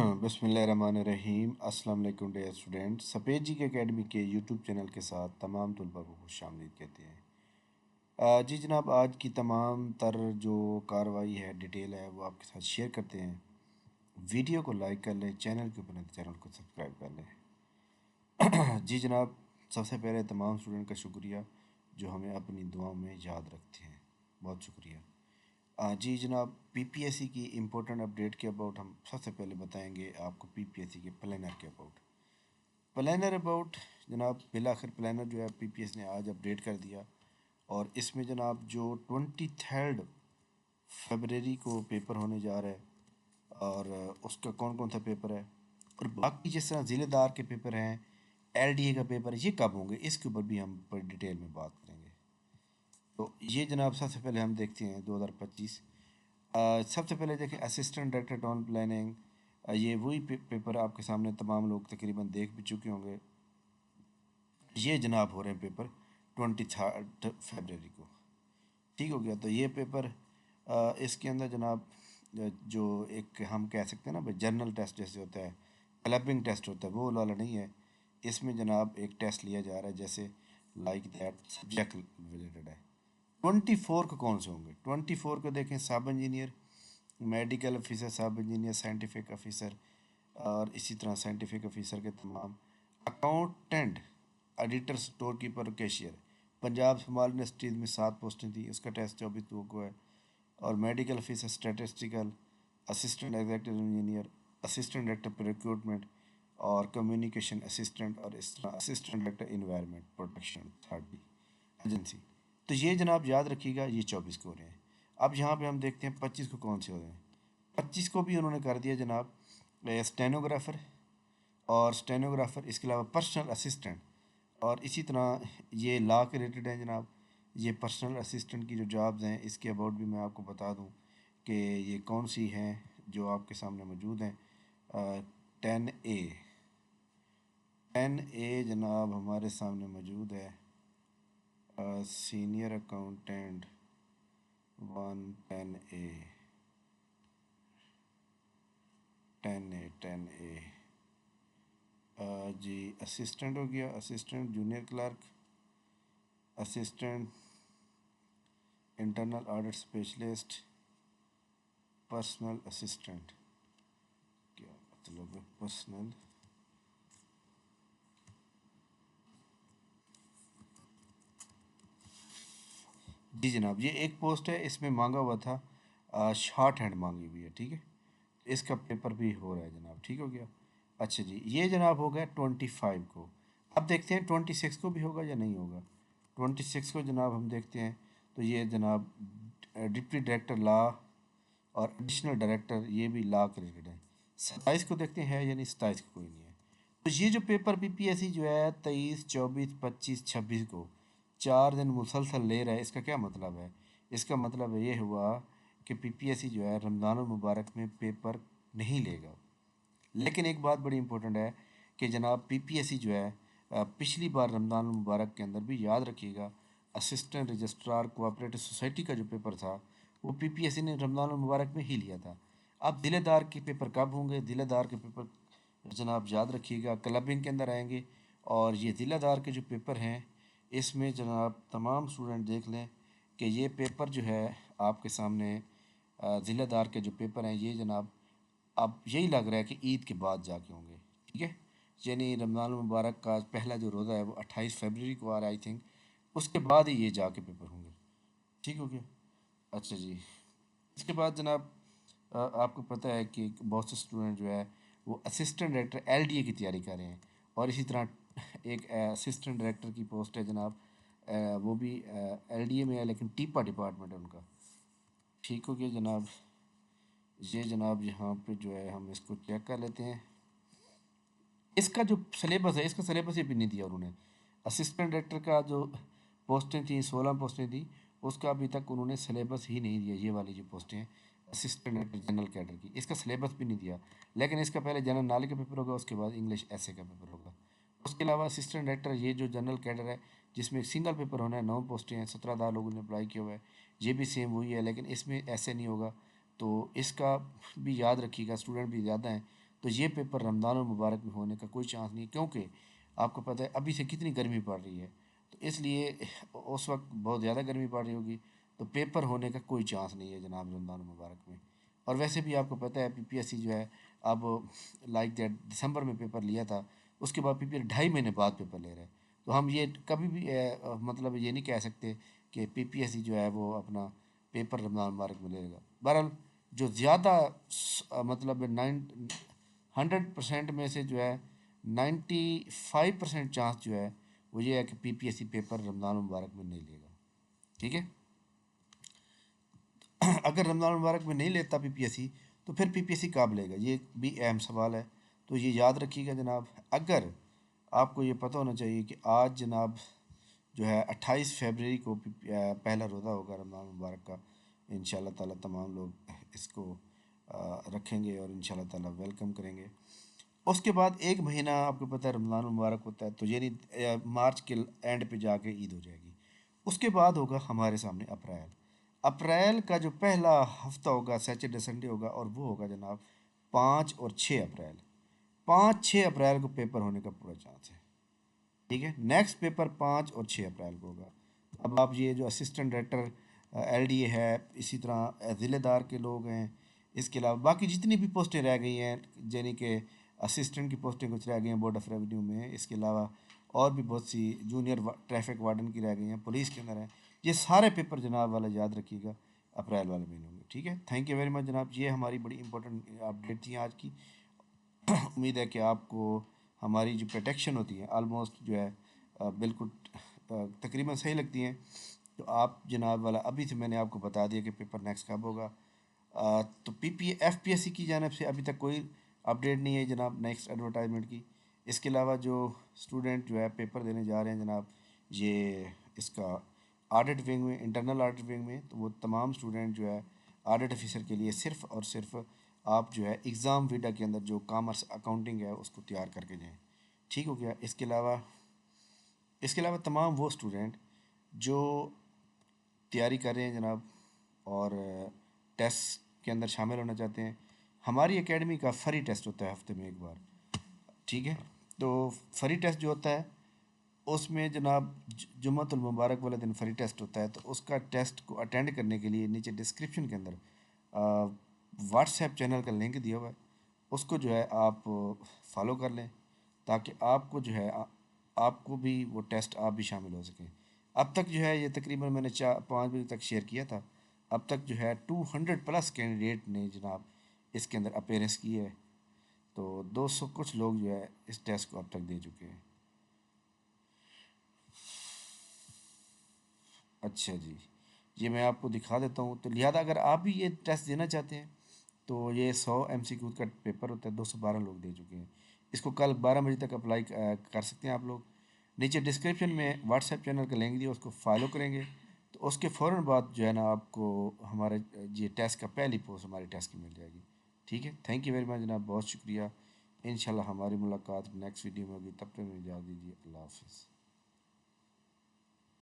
बिस्मिल्लाहिर्रहमानिर्रहीम। अस्सलाम वालेकुम डियर स्टूडेंट। सफ़ेद जी के एकेडमी के यूट्यूब चैनल के साथ तमाम तलबा को खुशामदीद कहते हैं। जी जनाब, आज की तमाम तर जो कार्रवाई है, डिटेल है, वो आपके साथ शेयर करते हैं। वीडियो को लाइक कर लें, चैनल के ऊपर नहीं तो चैनल को सब्सक्राइब कर लें। जी जनाब, सबसे पहले तमाम स्टूडेंट का शुक्रिया जो हमें अपनी दुआओं में याद रखते हैं, बहुत शुक्रिया। जी जनाब, पीपीएससी की इम्पोर्टेंट अपडेट के अबाउट हम सबसे पहले बताएंगे आपको पीपीएससी के प्लानर के अबाउट। प्लानर अबाउट जनाब, बिलाखिर प्लानर जो है पीपीएस ने आज अपडेट कर दिया, और इसमें जनाब जो 23 फरवरी को पेपर होने जा रहा है, और उसका कौन कौन सा पेपर है, और बाकी जिस तरह ज़िलेदार के पेपर हैं, एलडीए का पेपर है, ये कब होंगे, इसके ऊपर भी हम पर डिटेल में बात करेंगे। तो ये जनाब सबसे पहले हम देखते हैं 2025। सबसे पहले देखें असिस्टेंट डायरेक्टर टाउन प्लानिंग। ये वही पेपर आपके सामने तमाम लोग तकरीबन देख भी चुके होंगे। ये जनाब हो रहे हैं पेपर 23 फरवरी को। ठीक हो गया। तो ये पेपर इसके अंदर जनाब जो एक हम कह सकते हैं ना भाई, जर्नल टेस्ट जैसे होता है, क्लबिंग टेस्ट होता है, वो वाला नहीं है। इसमें जनाब एक टेस्ट लिया जा रहा है जैसे लाइक दैट सब्जेक्ट रिलेटेड है। 24 को कौन से होंगे? 24 को देखें सब इंजीनियर, मेडिकल ऑफिसर, सब इंजीनियर, साइंटिफिक ऑफिसर, और इसी तरह साइंटिफिक ऑफिसर के तमाम, accountant, editor, store keeper, cashier. Punjab small industries में 7 पोस्टें थी, उसका टेस्ट 24 को है। और medical officer, statistical, assistant executive engineer, assistant director पर रिक्रूटमेंट, और कम्युनिकेशन असिस्टेंट, और इस तरह assistant director environment protection third agency. तो ये जनाब याद रखिएगा, ये 24 को हो रहे हैं। अब यहाँ पे हम देखते हैं 25 को कौन से हो रहे हैं। 25 को भी उन्होंने कर दिया जनाब स्टेनोग्राफ़र, और स्टेनोग्राफ़र, इसके अलावा पर्सनल असिस्टेंट, और इसी तरह ये लॉ के रिलेटेड है जनाब। ये पर्सनल असिस्टेंट की जो जॉब्स हैं, इसके अबाउट भी मैं आपको बता दूं कि ये कौन सी हैं जो आपके सामने मौजूद हैं। 10A जनाब हमारे सामने मौजूद है। सीनियर अकाउंटेंट 10A, 10A जी। असिस्टेंट हो गया, assistant junior clerk, assistant internal audit specialist, personal assistant. क्या मतलब है पर्सनल? जी जनाब, ये एक पोस्ट है, इसमें मांगा हुआ था, शॉर्ट हैंड मांगी हुई है। ठीक है, इसका पेपर भी हो रहा है जनाब। ठीक हो गया। अच्छा जी, ये जनाब हो गया 25 को। अब देखते हैं 26 को भी होगा या नहीं होगा। 26 को जनाब हम देखते हैं, तो ये जनाब डिप्टी डायरेक्टर लॉ और एडिशनल डायरेक्टर, ये भी लॉ के रिलेटेड है। 27 को देखते हैं या नहीं, 27 को कोई नहीं है। तो ये जो पेपर पीपीएससी जो है 23, 24, 25, 26 को 4 दिन मुसलसल ले रहा है, इसका क्या मतलब है? इसका मतलब ये हुआ कि पीपीएससी जो है रमज़ान मुबारक में पेपर नहीं लेगा। लेकिन एक बात बड़ी इंपॉर्टेंट है कि जनाब पीपीएससी जो है पिछली बार रमज़ान मुबारक के अंदर भी याद रखिएगा, असिस्टेंट रजिस्ट्रार कोऑपरेटिव सोसाइटी का जो पेपर था, वो पीपीएससी ने रमज़ान मुबारक में ही लिया था। अब दिलेदार के पेपर कब होंगे? दिलेदार के पेपर जनाब याद रखिएगा क्लबिंग के अंदर आएंगे। और ये दिलेदार के जो पेपर हैं, इसमें जनाब तमाम स्टूडेंट देख लें कि ये पेपर जो है आपके सामने ज़िलेदार के जो पेपर हैं, ये जनाब अब यही लग रहा है कि ईद के बाद जाके होंगे। ठीक है, यानी रमज़ान मुबारक का पहला जो रोज़ा है वो 28 फरवरी को आ रहा है, आई थिंक। उसके बाद ही ये जाके पेपर होंगे। ठीक हो गया। अच्छा जी, इसके बाद जनाब आपको पता है कि बहुत से स्टूडेंट जो है वो असिस्टेंट डायरेक्टर एलडीए की तैयारी कर रहे हैं, और इसी तरह एक असिस्टेंट डायरेक्टर की पोस्ट है जनाब, वो भी एलडीए में है, लेकिन टीपा डिपार्टमेंट है उनका। ठीक हो गया जनाब। ये जनाब यहाँ पे जो है हम इसको चेक कर लेते हैं। इसका जो सिलेबस है, इसका सिलेबस ही भी नहीं दिया उन्होंने। असिस्टेंट डायरेक्टर का जो पोस्टें थी, 16 पोस्टें थी, उसका अभी तक उन्होंने सिलेबस ही नहीं दिया। ये वाली जो पोस्टें हैं असिस्टेंट डायरेक्टर जनरल कैडर की, इसका सिलेबस भी नहीं दिया। लेकिन इसका पहले जनरल नॉलेज का पेपर होगा, उसके बाद इंग्लिश ऐसे का पेपर होगा। उसके अलावा असिस्टेंट डायरेक्टर ये जो जनरल कैडर है, जिसमें एक सिंगल पेपर होना है, 9 पोस्टें हैं, 17,000 लोगों ने अप्लाई किया हुआ है, ये भी सेम वही है, लेकिन इसमें ऐसे नहीं होगा। तो इसका भी याद रखिएगा, स्टूडेंट भी ज़्यादा हैं, تو یہ پیپر رمضان المبارک میں ہونے کا کوئی چانس نہیں ہے، کیونکہ آپ کو پتہ ہے ابھی سے کتنی گرمی پڑ رہی ہے، تو اس لیے اس وقت بہت زیادہ گرمی پڑ رہی ہوگی، تو پیپر ہونے کا کوئی چانس نہیں ہے جناب رمضان المبارک میں۔ اور ویسے بھی آپ کو پتہ ہے پی پی ایس سی جو ہے اب لائک دیٹ دسمبر میں پیپر لیا تھا، اس کے بعد پی پی ایس 2.5 مہینے بعد پیپر لے رہے ہیں، تو ہم یہ کبھی بھی مطلب یہ نہیں کہہ سکتے کہ پی پی ایس سی جو ہے وہ اپنا پیپر رمضان مبارک میں لے گا۔ بہرحال جو زیادہ مطلب 100% میں سے جو ہے 95% چانس جو ہے وہ یہ ہے کہ پی پی ایس سی پیپر رمضان مبارک میں نہیں لے گا، ٹھیک ہے۔ اگر رمضان مبارک میں نہیں لیتا پی پی ایس سی تو پھر پی پی ایس سی کب لے گا، یہ بھی اہم سوال ہے، تو یہ یاد رکھیے گا جناب۔ اگر آپ کو یہ پتہ ہونا چاہیے کہ آج جناب جو ہے 28 فروری کو پہلا روزہ ہوگا رمضان مبارک کا، ان شاء اللہ تعالیٰ تمام لوگ اس کو رکھیں گے اور ان شاء اللہ تعالیٰ ویلکم کریں گے۔ اس کے بعد ایک مہینہ آپ کو پتہ ہے رمضان مبارک ہوتا ہے، تو یعنی مارچ کے اینڈ پہ جا کے عید ہو جائے گی۔ اس کے بعد ہوگا ہمارے سامنے اپریل، اپریل کا جو پہلا ہفتہ ہوگا سیچرڈے سنڈے ہوگا، اور وہ ہوگا جناب 5 اور 6 اپریل۔ 5-6 اپریل کو پیپر ہونے کا پورا چانس ہے، ٹھیک ہے۔ نیکسٹ پیپر 5 اور 6 اپریل کو ہوگا۔ اب آپ یہ جو assistant director L D A ہے، اسی طرح ضلع دار کے لوگ ہیں، اس کے علاوہ باقی جتنی بھی پوسٹیں رہ گئی ہیں، یعنی کہ اسسٹنٹ کی پوسٹیں کچھ رہ گئی ہیں بورڈ آف ریونیو میں، اس کے علاوہ اور بھی بہت سی جونیئر ٹریفک وارڈن کی رہ گئی ہیں، پولیس کے اندر ہیں، یہ سارے پیپر جناب والا یاد رکھیے گا اپریل والے مہینے میں، ٹھیک ہے۔ تھینک یو ویری مچ جناب، یہ ہماری بڑی امپورٹنٹ اپڈیٹ تھی آج کی۔ امید ہے کہ آپ کو ہماری جو پروٹیکشن ہوتی ہے آلموسٹ جو ہے بالکل تقریباً صحیح لگتی ہیں، تو آپ جناب والا ابھی سے میں نے آپ کو بتا دیا کہ پیپر نیکسٹ کب ہوگا۔ تو ایف پی ایس سی کی جانب سے ابھی تک کوئی اپڈیٹ نہیں ہے جناب نیکسٹ ایڈورٹائزمنٹ کی۔ اس کے علاوہ جو اسٹوڈنٹ جو ہے پیپر دینے جا رہے ہیں جناب، یہ اس کا آڈٹ ونگ میں، انٹرنل آڈٹ ونگ میں، تو وہ تمام اسٹوڈنٹ جو ہے آڈٹ آفیسر کے لیے صرف اور صرف آپ جو ہے ایگزام ویڈا کے اندر جو کامرس اکاؤنٹنگ ہے اس کو تیار کر کے جائیں، ٹھیک ہو گیا۔ اس کے علاوہ تمام وہ اسٹوڈنٹ جو تیاری کر رہے ہیں جناب اور ٹیسٹ کے اندر شامل ہونا چاہتے ہیں، ہماری اکیڈمی کا فری ٹیسٹ ہوتا ہے ہفتے میں ایک بار، ٹھیک ہے۔ تو فری ٹیسٹ جو ہوتا ہے اس میں جناب جمعۃ المبارک والے دن فری ٹیسٹ ہوتا ہے، تو اس کا ٹیسٹ کو اٹینڈ کرنے کے لیے نیچے ڈسکرپشن کے اندر واٹس ایپ چینل کا لنک دیا ہوا ہے، اس کو جو ہے آپ فالو کر لیں تاکہ آپ کو جو ہے آپ کو بھی وہ ٹیسٹ آپ بھی شامل ہو سکیں۔ اب تک جو ہے یہ تقریباً میں نے 5 بجے تک شیئر کیا تھا، اب تک جو ہے 200+ کینڈیڈیٹ نے جناب اس کے اندر اپیرنس کی ہے، تو 200 کچھ لوگ جو ہے اس ٹیسٹ کو اب تک دے چکے ہیں۔ اچھا جی، یہ میں آپ کو دکھا دیتا ہوں، تو لہٰذا اگر آپ بھی یہ ٹیسٹ دینا چاہتے ہیں تو یہ 100 MCQ کا پیپر ہوتا ہے، 212 لوگ دے چکے ہیں، اس کو کل 12 بجے تک اپلائی کر سکتے ہیں آپ لوگ۔ نیچے ڈسکرپشن میں واٹس ایپ چینل کا لنک دیا، اس کو فالو کریں گے تو اس کے فوراً بعد جو ہے نا آپ کو ہمارے یہ ٹیسٹ کا پہلی پوسٹ ہمارے ٹیسٹ کی مل جائے گی، ٹھیک ہے۔ تھینک یو ویری مچ جناب، بہت شکریہ۔ انشاءاللہ ہماری ملاقات نیکسٹ ویڈیو میں ہوگی، تب تک مجھے اجازت دیجیے، اللہ حافظ۔